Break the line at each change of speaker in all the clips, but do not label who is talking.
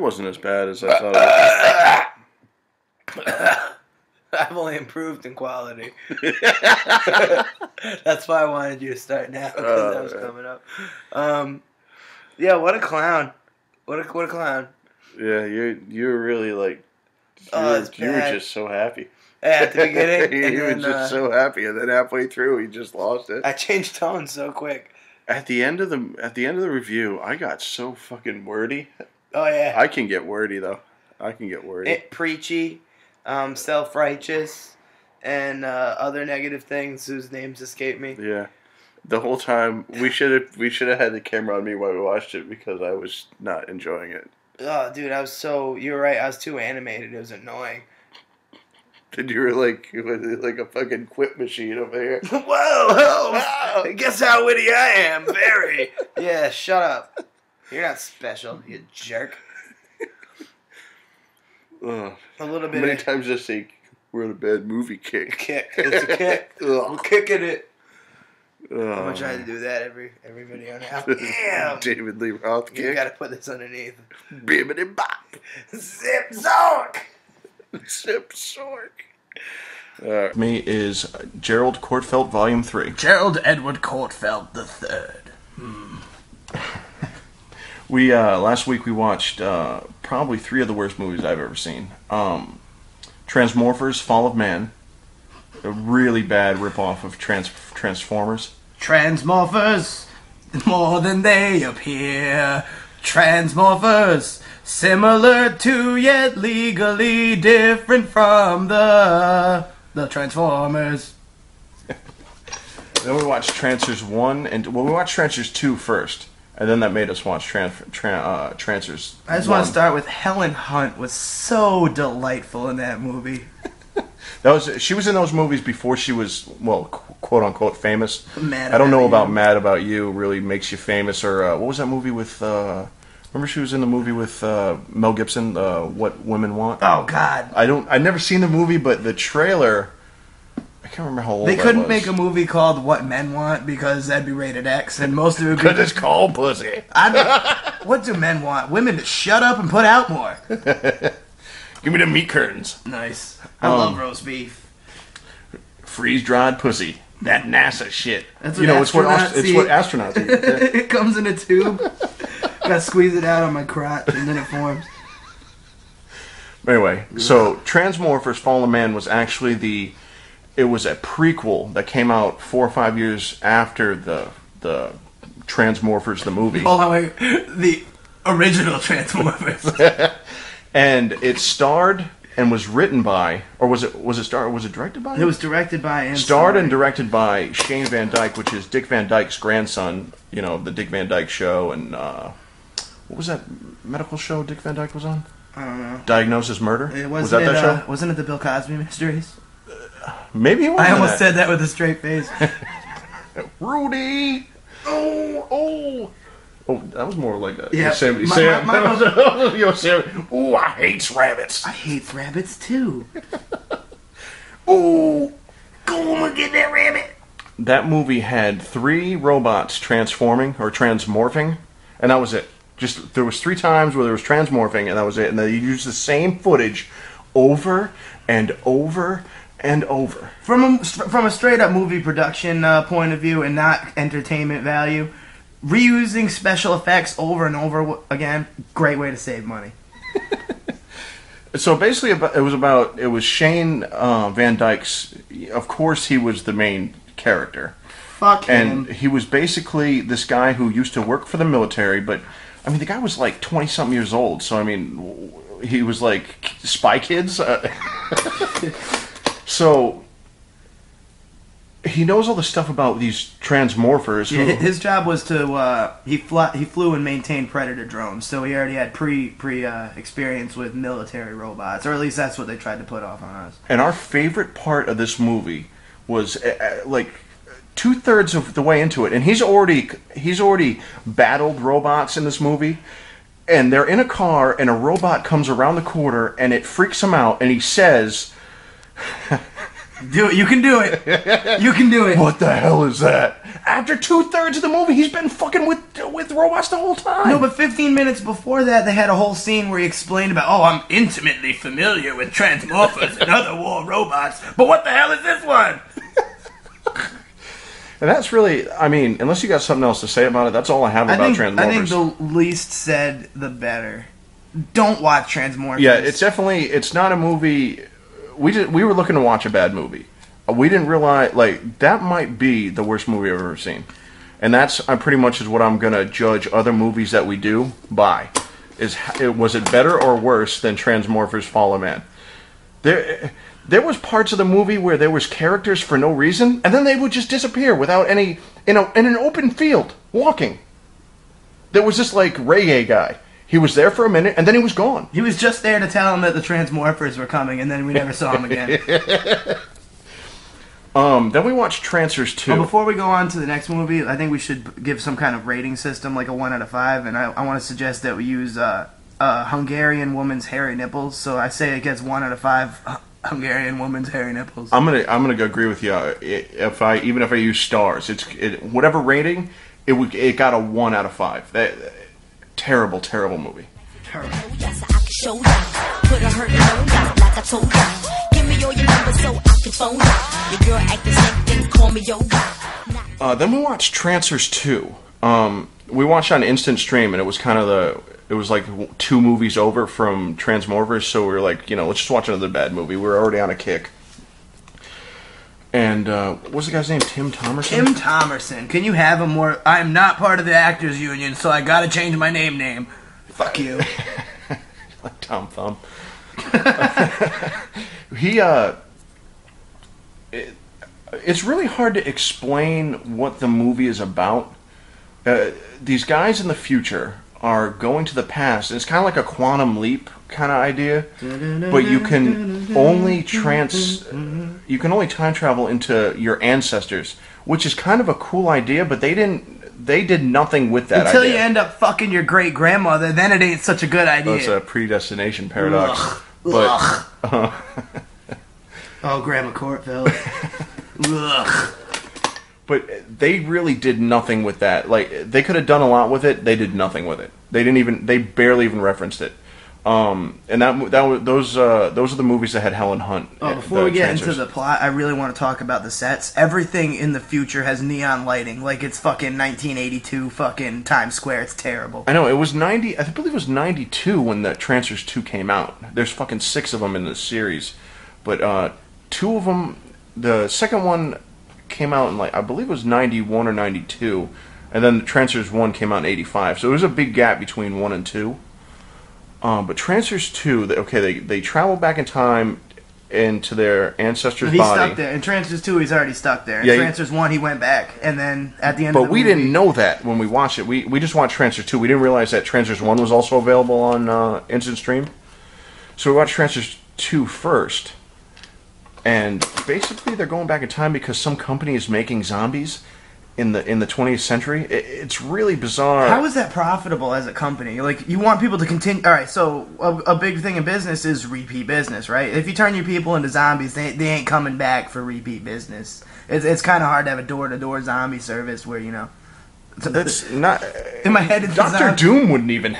wasn't as bad as I thought it was.
I've only improved in quality. That's why I wanted you to start now, because that was coming up. Yeah, what a clown. What a clown.
Yeah, you were really like... You were just so happy.
At the beginning.
He was just so happy, and then halfway through, he just lost it.
I changed tone so quick.
At the end of the review, I got so fucking wordy.
Oh yeah.
I can get wordy though. I can get wordy.
Preachy, self-righteous, and other negative things whose names escape me.
Yeah. The whole time we should have had the camera on me while we watched it because I was not enjoying it.
Oh, dude, you're right. I was too animated. It was annoying.
And you were like a fucking quip machine over here.
Whoa! Guess how witty I am. Very. Yeah, shut up. You're not special, you jerk.
A
little bit.
How many times did I say we're in a bad movie kick?
Kick. It's a kick. We're kicking it. I'm gonna try to do that every video now. Damn.
David Lee Roth kick.
You gotta put this underneath.
Bibbidi bop.
Zip Zork.
Zip Zork. Me is Gerald Kortfeld, Volume 3.
Gerald Edward Kortfeld III.
We last week we watched probably 3 of the worst movies I've ever seen. Transmorphers: Fall of Man, a really bad ripoff of Transformers.
Transmorphers, more than they appear. Transmorphers, similar to yet legally different from the Transformers.
Then we watched Trancers 1 we watched Trancers 2 first. And then that made us watch Trancers.
I just want to start with Helen Hunt was so delightful in that movie.
She was in those movies before she was, well, quote unquote famous.
Mad
I don't know
About
about
You.
Mad About You really makes you famous, or what was that movie with? Remember she was in the movie with Mel Gibson, What Women Want.
Oh God!
I'd never seen the movie, but the trailer. I can't remember how old
They
I
couldn't
was.
make a movie called What Men Want because that'd be rated X, and most of it would be...
Because it's called pussy.
What do men want? Women to shut up and put out more.
Give me the meat curtains.
Nice. I love roast beef.
Freeze-dried pussy. That NASA shit.
That's what
it's what astronauts eat.
It comes in a tube. Gotta squeeze it out on my crotch, and then it forms.
Anyway, so Transmorphers: Fall of Man was actually it was a prequel that came out 4 or 5 years after the Transmorphers, the movie.
Hold on, wait. The original Transmorphers.
And it starred and was written by, or was it directed by?
It was directed by and
starred and directed by Shane Van Dyke, which is Dick Van Dyke's grandson. You know, the Dick Van Dyke Show, and what was that medical show Dick Van Dyke was on?
I don't know.
Diagnosis Murder.
Was
that show?
Wasn't it the Bill Cosby Mysteries?
Maybe it was.
I almost said that with a straight face.
Rudy! Oh, that was more like a Yosemite
Sam.
Sam. Yosemite. Ooh, I hate rabbits.
I hate rabbits too.
Ooh,
go on and get that rabbit.
That movie had 3 robots transforming or transmorphing, and that was it. Just there was 3 times where there was transmorphing, and that was it. And they used the same footage over and over and over.
From a straight up movie production point of view and not entertainment value, reusing special effects over and over again, great way to save money.
So basically, it was Shane Van Dyke's. Of course, he was the main character.
Fuck him.
And he was basically this guy who used to work for the military, but I mean, the guy was like 20-something years old. So I mean, he was like Spy Kids. So he knows all the stuff about these transmorphers.
Yeah, his job was to he flew and maintained Predator drones, so he already had pre experience with military robots, or at least that's what they tried to put off on us.
And our favorite part of this movie was like 2/3 of the way into it, and he's already battled robots in this movie. And they're in a car, and a robot comes around the corner, and it freaks him out, and he says,
Do it. You can do it. You can do it.
What the hell is that? After 2/3 of the movie, he's been fucking with robots the whole time.
No, but 15 minutes before that, they had a whole scene where he explained about, oh, I'm intimately familiar with Transmorphers and other war robots, but what the hell is this one?
And that's really, I mean, unless you got something else to say about it, that's all I have about Transmorphers.
I think the least said, the better. Don't watch Transmorphers.
Yeah, it's not a movie. We were looking to watch a bad movie. We didn't realize, like, that might be the worst movie I've ever seen. And that's pretty much is what I'm going to judge other movies that we do by. Was it better or worse than Transmorphers Fall of Man? There was parts of the movie where there was characters for no reason, and then they would just disappear without any, in an open field, walking. There was this, like, reggae guy. He was there for a minute, and then he was gone.
He was just there to tell him that the Transmorphers were coming, and then we never saw him again.
Then we watched Trancers 2.
Well, before we go on to the next movie, I think we should give some kind of rating system, like a 1 out of 5, and I want to suggest that we use a Hungarian woman's hairy nipples. So I say it gets 1 out of 5 Hungarian woman's hairy nipples.
I'm gonna agree with you. Even if I use stars, whatever rating, it got a 1 out of 5. Terrible movie.
Terrible.
Then we watched Trancers 2. We watched on Instant Stream, and it was kind of it was like 2 movies over from Transmorphers, so we were like, let's just watch another bad movie. We were already on a kick. And what was the guy's name? Tim Thomerson?
Tim Thomerson. Can you have a more... I'm not part of the Actors Union, so I gotta change my name. Fuck you.
Like Tom Thumb. It's really hard to explain what the movie is about. These guys in the future are going to the past. It's kind of like a quantum leap kind of idea, but you can only time travel into your ancestors, which is kind of a cool idea, but they did nothing with that
until
idea.
You end up fucking your great grandmother, then it ain't such a good idea.
That's a predestination paradox.
Ugh.
But
oh, Grandma Courtville. Ugh.
But they really did nothing with that. Like, they could have done a lot with it. They did nothing with it. They barely even referenced it. And those are the movies that had Helen Hunt.
Oh, before we get into the plot, I really want to talk about the sets. Everything in the future has neon lighting, like it's fucking 1982 fucking Times Square. It's terrible.
I know, it was 90. I believe it was 92 when the Trancers 2 came out. There's fucking 6 of them in the series, but 2 of them. The second one came out in, like, I believe it was 91 or 92, and then the Trancers 1 came out in 85. So there was a big gap between 1 and 2. But Trancers 2, they travel back in time into their ancestor's body.
He's stuck there. In Trancers 2, he's already stuck there. In Trancers 1, he went back, and then at the end of the movie...
But we didn't know that when we watched it. We just watched Trancers 2. We didn't realize that Trancers 1 was also available on Instant Stream. So we watched Trancers 2 first. And basically, they're going back in time because some company is making zombies in the 20th century. It's really bizarre.
How is that profitable as a company? Like, you want people to continue. All right, so a big thing in business is repeat business, right? If you turn your people into zombies, they ain't coming back for repeat business. It's kind of hard to have a door-to-door zombie service where
That's not
in my head. It's
Doctor Doom wouldn't even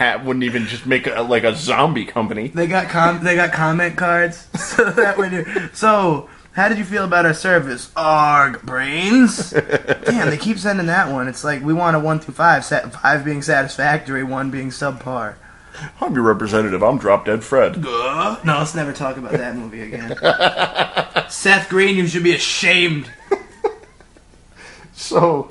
just make a zombie company.
They got comment cards, so that would do. So, how did you feel about our service? Arg brains. Damn, they keep sending that one. It's like we want a 1 through 5, 5 being satisfactory, 1 being subpar.
I'm your representative. I'm Drop Dead Fred.
No, let's never talk about that movie again. Seth Green, you should be ashamed.
So.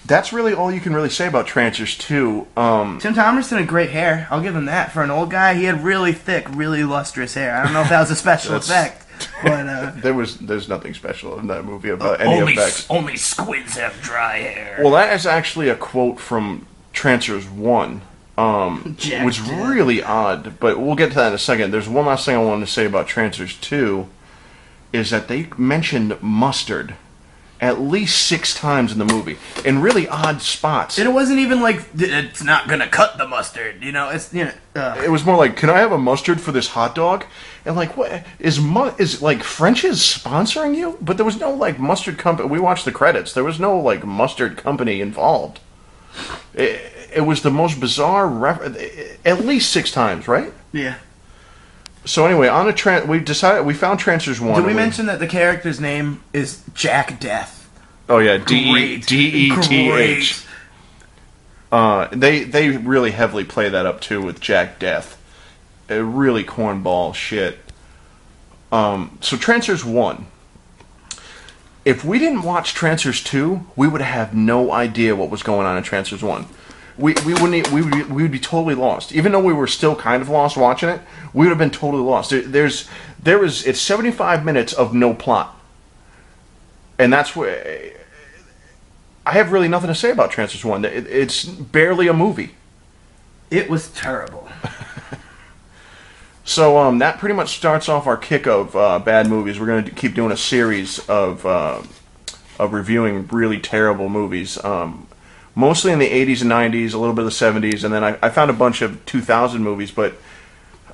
That's really all you can really say about Trancers 2.
Tim Thomerson had great hair. I'll give him that. For an old guy, he had really thick, really lustrous hair. I don't know if that was a special effect, but
there's nothing special in that movie about any effects.
Only squids have dry hair.
Well, that is actually a quote from Trancers 1, which was really odd, but we'll get to that in a second. There's one last thing I wanted to say about Trancers 2, is that they mentioned mustard at least 6 times in the movie in really odd spots.
And it wasn't even like it's not gonna cut the mustard, you know. It's
It was more like, can I have a mustard for this hot dog? And like, what is like French's sponsoring you? But there was no like mustard company. We watched the credits. There was no like mustard company involved. It was the most bizarre. At least 6 times, right?
Yeah.
So anyway, on we found Trancers 1.
Did we mention that the character's name is Jack Death?
Oh yeah, Dethh. They really heavily play that up too with Jack Death. A really cornball shit. So Trancers 1. If we didn't watch Trancers 2, we would have no idea what was going on in Trancers 1. We would be totally lost. Even though we were still kind of lost watching it, we would have been totally lost. It's 75 minutes of no plot. And that's where I have really nothing to say about Trancers 1. It's barely a movie.
It was terrible.
So that pretty much starts off our kick of bad movies. We're going to keep doing a series of reviewing really terrible movies. Mostly in the 80s and 90s, a little bit of the 70s, and then I found a bunch of 2000 movies, but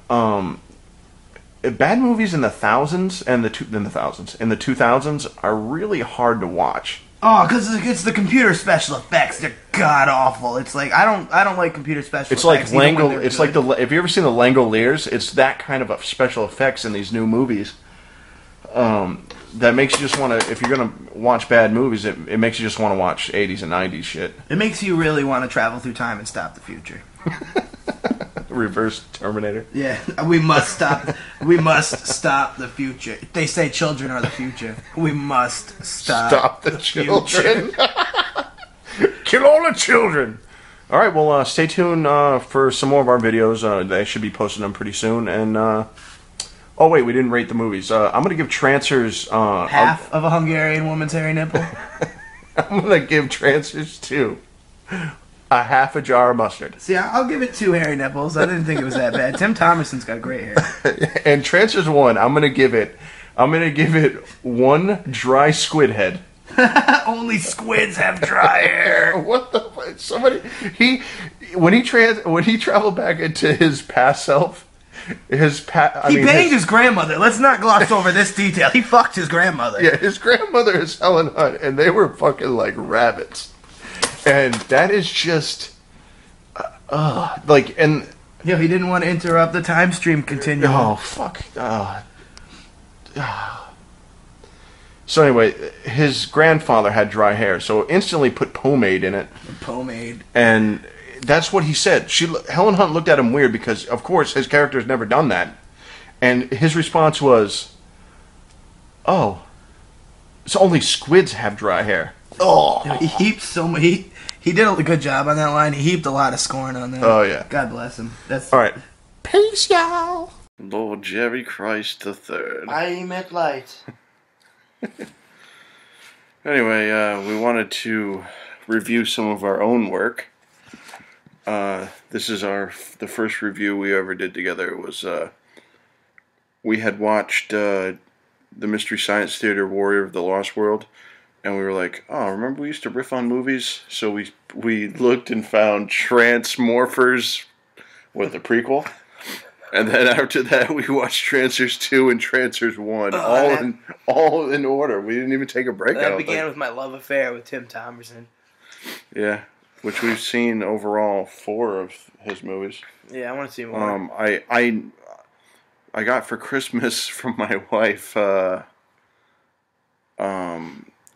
bad movies in the thousands and in the 2000s are really hard to watch.
Oh, because it's the computer special effects. They're god awful. It's like I don't like computer special effects.
It's like It's like have you ever seen the Langoliers? It's that kind of special effects in these new movies. That makes you just want to, if you're going to watch bad movies, it makes you just want to watch 80s and 90s shit.
It makes you really want to travel through time and stop the future.
Reverse Terminator.
Yeah, we must stop the future. They say children are the future. We must stop
the children. Kill all the children. All right, well, stay tuned for some more of our videos. They should be posting them pretty soon, and... Oh wait, we didn't rate the movies. I'm gonna give Trancers
half of a Hungarian woman's hairy nipple.
I'm gonna give Trancers 2 a half a jar of mustard.
See, I'll give it 2 hairy nipples. I didn't think it was that bad. Tim Thomerson's got great hair.
And Trancers 1, I'm gonna give it 1 dry squid head.
Only squids have dry hair.
What the fuck? When he traveled back into his past self. He banged his grandmother. Let's not gloss over this detail. He fucked his grandmother. Yeah, his grandmother is Helen Hunt, and they were fucking like rabbits. And that is just, and...
Yeah, he didn't want to interrupt the time stream continuum.
Oh, fuck. So anyway, his grandfather had dry hair, so instantly put pomade in it.
Pomade.
And... That's what he said. Helen Hunt looked at him weird because, of course, his character's never done that. And his response was, "Oh, so only squids have dry hair." Oh,
he heaped he did a good job on that line. He heaped a lot of scorn on that.
Oh yeah.
God bless him.
All right. Peace, y'all. Lord Jerry Christ III.
I met light.
Anyway, we wanted to review some of our own work. This is the first review we ever did together. It was we had watched the Mystery Science Theater Warrior of the Lost World, and we were like, oh, remember we used to riff on movies? So we looked and found Transmorphers with the prequel, and then after that we watched Trancers 2 and Trancers 1, all in order. We didn't even take a break.
That began with my love affair with Tim Thomerson.
Yeah. Which we've seen overall 4 of his movies.
Yeah, I want to see more.
I got for Christmas from my wife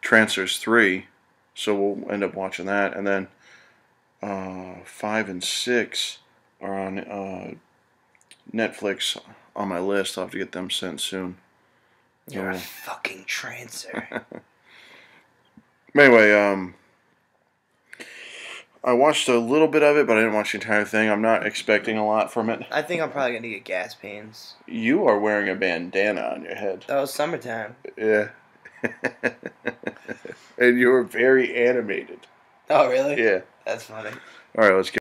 Trancers 3, so we'll end up watching that, and then 5 and 6 are on Netflix on my list. I'll have to get them sent soon.
You're a fucking trancer.
Anyway, I watched a little bit of it, but I didn't watch the entire thing. I'm not expecting a lot from it.
I think I'm probably going to get gas pains.
You are wearing a bandana on your head.
That was summertime.
Yeah. And you were very animated.
Oh, really?
Yeah.
That's funny.
All right, let's get